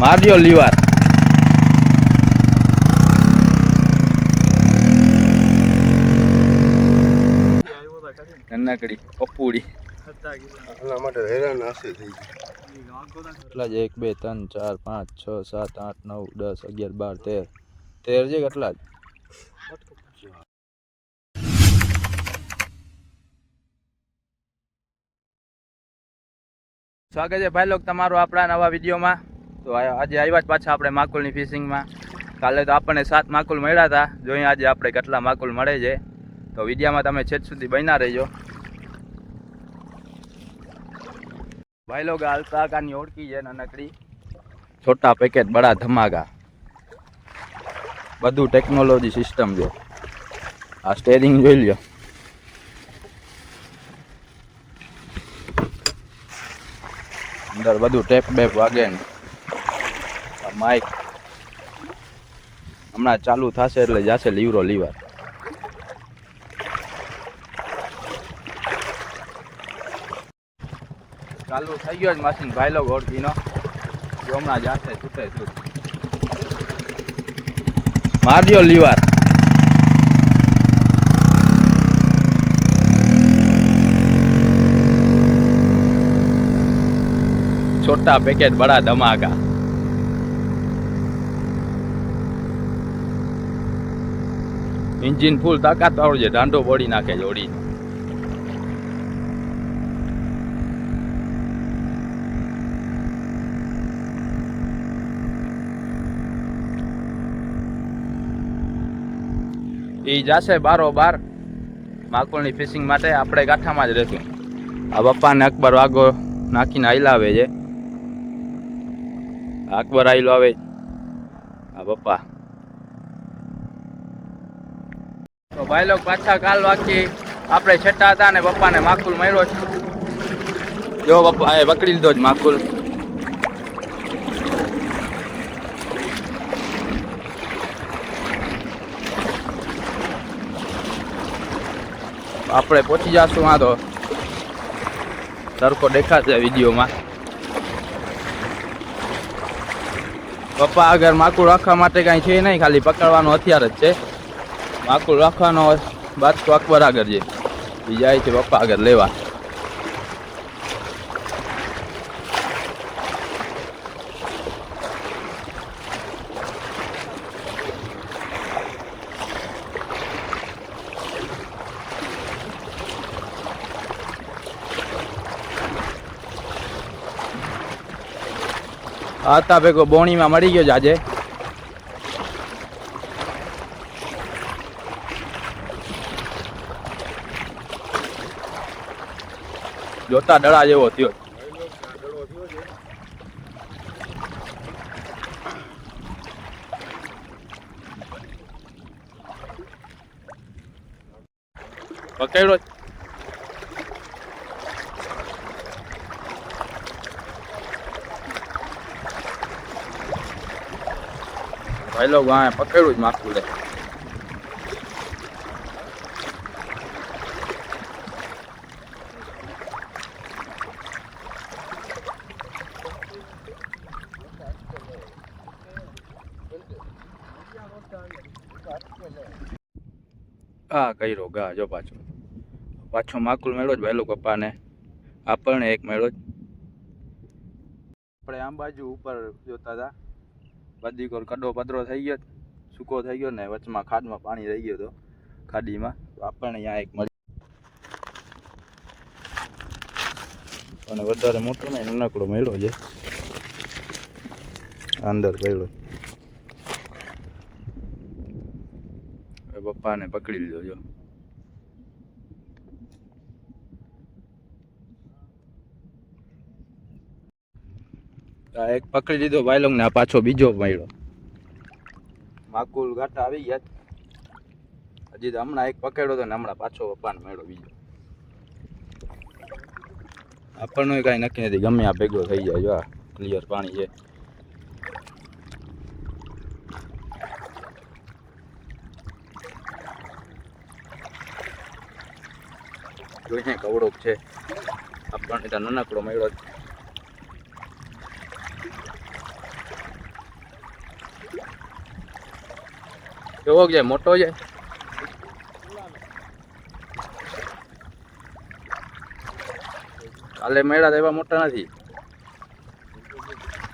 મારજો લીવાર. નાનકડી પપ્પુડી એના માટે હેરાન હશે થઈ કેટલા છે? 1 2 3 4 5 6 7 8 9 10 11 12 13 છે. કેટલા જ સ્વાગત છે ભાઈ લોક તમારું આપણા નવા વિડીયોમાં. તો આજે આવ્યા જ પાછા આપણે માકુલની ફિશિંગમાં. કાલે તો આપણને 7 માકુલ મળ્યા હતા. જોઈએ આજે આપણે કેટલા માકુલ મળે છે. તો વિડીયોમાં તમે છેક સુધી બન્યા રહેજો. ભાઈ લોગ અલ્પાકાની ઓળખી છે નાનકડી. છોટા પેકેટ બડા ધમાકા. બધું ટેકનોલોજી સિસ્ટમ છે. આ સ્ટેરિંગ જોઈ લ્યો. અંદર બધું ટેપ બેપ વાગે ને માઇક હમણાં ચાલુ થશે એટલે જશે લીવરો લીવર. ચાલુ થઈ ગયો જ મશીન ભાઈ લોગ ઓળખીનો. જો હમણાં જશે છૂટે છૂટ. મારજો લીવાર. छोटा पैकेट बड़ा धमाका. इंजिन फूल ताकत वाળું છે. ઢાંઢો બોડી નાખે જોડી. ઈ જાશે બારોબાર માકુલની ફિશિંગ માટે. આપણે ગાંઠામાં જ રહેશું. આ પપ્પાને અકબર વાગો નાખીને હલાવે છે. અકબર આયલો આવે આ પપ્પા. તો ભાઈ લોગ પાછા કાલ વાગી આપણે છેટા હતા ને પપ્પાને માકુલ માર્યો છે. જો પપ્પા એ પકડી લીધો જ માકુલ. આપણે પહોંચી જશું. આ તો તડકો દેખાશે વિડીયોમાં. પપ્પા આગળ માકુલ રાખવા માટે કાંઈ છે નહીં, ખાલી પકડવાનો હથિયાર જ છે. માકુલ રાખવાનો બાદકો અકબર આગળ છે. એ જાય છે પપ્પા આગળ લેવા. આતા ભેગો બોણીમાં મળી ગયો આજે. જોતા ડળા જેવો થયો. પકડ્યો. ભાઈ લોકો આ પકડ્યું જ માકુલ. હા કર્યો ગા જો પાછો માકુલ મેળો જ ભાઈ લોકો પપ્પાને. આપણને એક મેળો જ. આપણે આમ બાજુ ઉપર જોતા હતા. બધી કોર કડો પદરો થઈ ગયો, સૂકો થઈ ગયો ને વચમાં ખાડમાં પાણી રહી ગયો હતો ખાડીમાં. તો આપણને અહીંયા એક મળી. અને વધારે મોટો નહીં, નાનકડો મેળો છે. અંદર પડ્યો. પપ્પાને પકડી લીધો જો. આ એક પકડી લીધો ભાઈ લોગ ને. આ પાછો બીજો મળ્યો. માકુલ ઘાટા આવી ગયા. હજી તો હમણાં એક પકડ્યો હતો ને હમણાં પાછો પપ્પાને મળ્યો બીજો. આપણને કાંઈ નક્કી નથી, ગમે આ ભેગો થઈ જાય. જો આ ક્લિયર પાણી છે. જોઈએ કવડોક છે. આપણને ત્યાં નાનકડો મળ્યો. કેવો છે? મોટો છે? કાલે મેળા તો એવા મોટા નથી.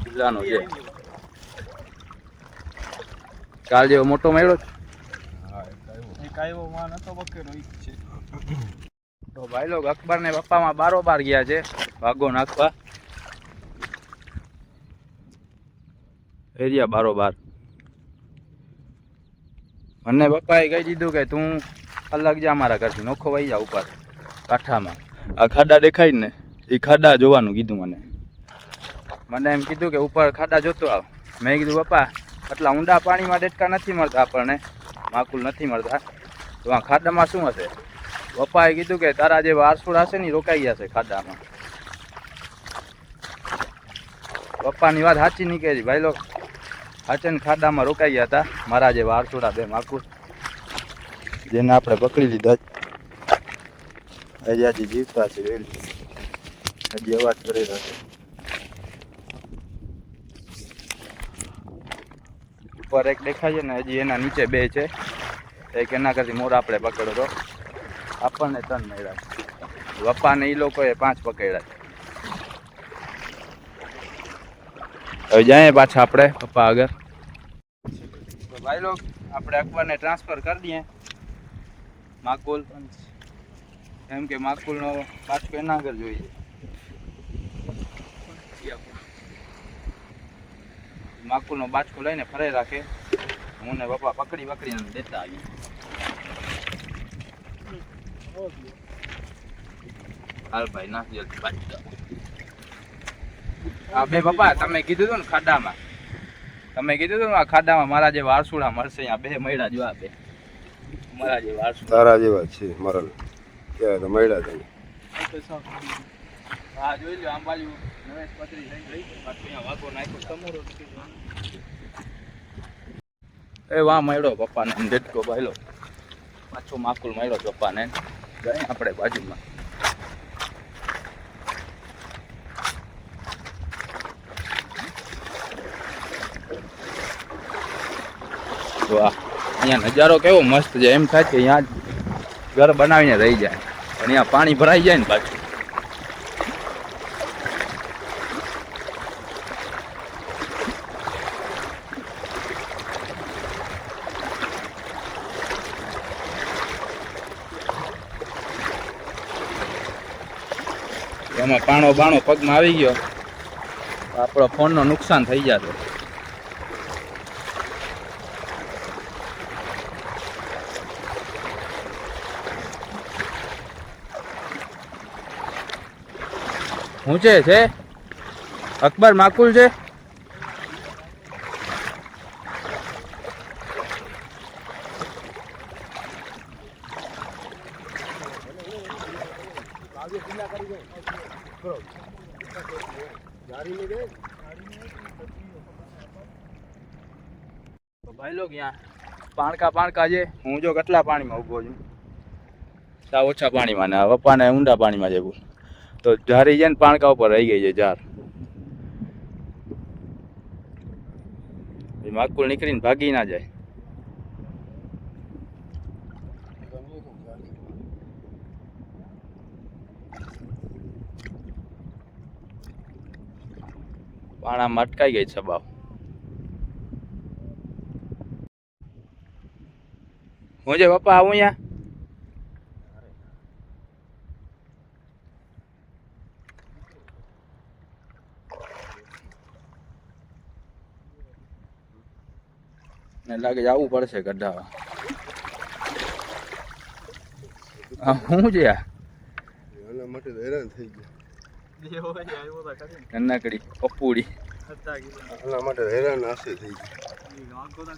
જિલ્લાનો છે. કાલ જેવો મોટો મેળો છે. તો ભાઈ લોગ અકબર ને પપ્પામાં બારોબાર ગયા છે ભાગો નાખવા. એરિયા બારોબાર. મને પપ્પાએ કહી દીધું કે તું અલગ જા મારા ઘરથી, નોખો વહી જા ઉપર કાંઠામાં. આ ખાડા દેખાય ને એ ખાડા જોવાનું કીધું મને એમ કીધું કે ઉપર ખાડા જોતો આવ. મેં કીધું પપ્પા આટલા ઊંડા પાણીમાં ડેટકા નથી મળતા આપણને, માકુલ નથી મળતા, તો આ ખાડામાં શું હશે? પપ્પાએ કીધું કે તારા જે વારસોડા હશે ને ઈ રોકાઈ ગયા છે ખાડામાં. પપ્પાની વાત સાચી નીકળી ભાઈ લોક. હાચન ખાડામાં રોકાઈ ગયા હતા મારા જે વારસોડા બે માકુલ, જેને આપણે પકડી લીધા. હજી હજી જીવતા છે, હજી અવાજ કરી રહ્યા છે. ઉપર એક દેખાય છે ને, હજી એના નીચે બે છે. એક એના કરતી મોર આપણે પકડ્યો તો, આપણને 3 મળ્યા. પપ્પાને એ લોકોએ 5 પકડ્યા. હવે જાય પાછા આપણે પપ્પા આગળ. તો ભાઈ લોક આપણે અકબરને ટ્રાન્સફર કરી દઈએ માકુલ, કેમ કે માકુલનો બાચકો એના આગળ જોઈએ. માકુલનો બાચકો લઈને ફરે રાખે. હું ને પપ્પા પકડીને દેતા આવીએ. હાલ ભાઈ નાખ જલ્દી બાચકો. હા બે પપ્પા તમે કીધું હતું ને ખાડામાં, આ ખાડામાં મારા જે વારસુડા મળશે. અહીંયા 2 મળ્યા જો, આ 2 મારા જે વારસુડા તારા જેવા છે મારા. ક્યાં તો મળ્યા તને? હા જોઈ લો, આમ બાજુ નવેશ પતરી થઈ ગઈ, પાછું અહીંયા વાગો નાખ્યો સમોરો. એ વાહ મળ્યો પપ્પાને ડેટકો ભાઈલો. પાછો માકુલ મળ્યો પપ્પાને. જાય આપણે બાજુમાં. વાહ, અહીંયા નજારો કેવો મસ્ત છે. એમ થાય કે અહીંયા ઘર બનાવીને રહી જાય, પણ અહીંયા પાણી ભરાઈ જાય ને પાછું. એમાં પાણો પગમાં આવી ગયો, આપણો ફોનનો નુકસાન થઈ જતો. શું છે અકબર? માકુલ છે? તો ભાઈ લોગ અહીંયા પાણકા છે. હું જો કેટલા પાણીમાં ઊભો છું, સાવ ઓછા પાણીમાં, ને પપ્પાને ઊંડા પાણીમાં જવું. તો જારી છે ને પાણકા ઉપર રહી ગઈ છે જાર. માકુલ નીકળીને ભાગી ના જાય. પાણામાં અટકાઈ ગઈ છે બાવ. હું છે પપ્પા આવું અહીંયા? ને લાગે આવવું પડશે કઢાવા. શું છે એના માટે હેરાન થઈ ગયા. નાનકડી પપ્પુડી એના માટે હેરાન હશે થઈ ગયા.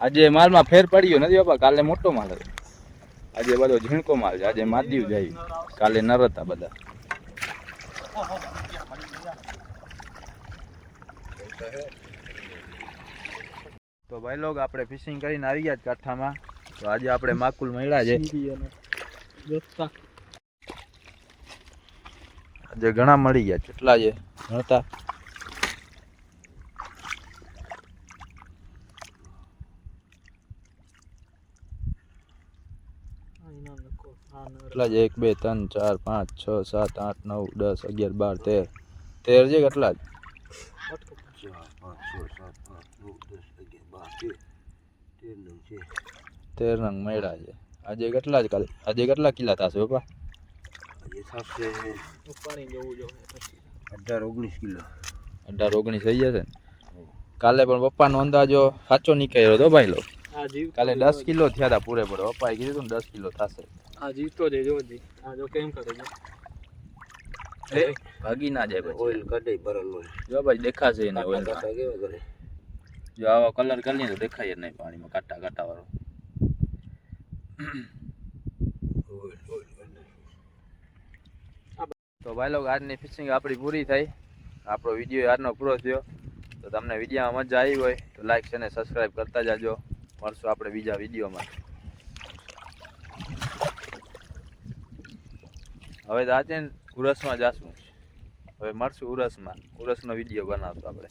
આજે માલમાં ફેર પડ્યો નથી બાપા. કાલે મોટો માલ હતો, આજે બધો ઝીણકો માલ છે. આજે માદીવ જાય, કાલે નર હતા બધા. તો ભાઈ લોગ આપણે ફિશિંગ કરીને આવી ગયા કાંઠામાં. તો આજે આપણે માકુલ મળ્યા છે. આજે ઘણા મળી ગયા. કેટલા છે ગણતા? કેટલા છે 1 2 3 4 5 6 7 8 9 10 11 12 13 છે કેટલા જ 13 નંગ મળ્યા છે. આજે કેટલા જ કાલ આજે કેટલા કિલા થશે પપ્પા? 18-19 કિલો. 18-19 થઈ જશે ને. કાલે પણ પપ્પાનો અંદાજો સાચો નીકળ્યો હતો ભાઈ લો. કાલે 10 કિલો થયા હતા પૂરેપૂરે. પપ્પાએ કીધું ને 10 કિલો થશે. આ જીવતો છે જોજી. આ જો કેમ કરે છે. ભાગી ના જાય પછી. ઓઇલ કાઢે ભરેલું. જો ભાઈ દેખાશે એને ઓઇલ. કાઢા કેવા કરે. જો આવા કલર કરી તો દેખાય જ નહીં પાણીમાં કાટા કાટા વાળો. તો ભાઈ લોકો આજની ફિશિંગ આપણી પૂરી થઈ. આપણો વિડીયો આજનો પૂરો થયો. તો તમને વિડીયોમાં મજા આવી હોય તો લાઈક છે ને સબસ્ક્રાઈબ કરતા જાજો. મળશું આપણે બીજા વિડીયોમાં. હવે તો આજે ઉરસમાં જાશું. હવે મળશું ઉરસમાં. ઉરસનો વિડીયો બનાવશું આપણે.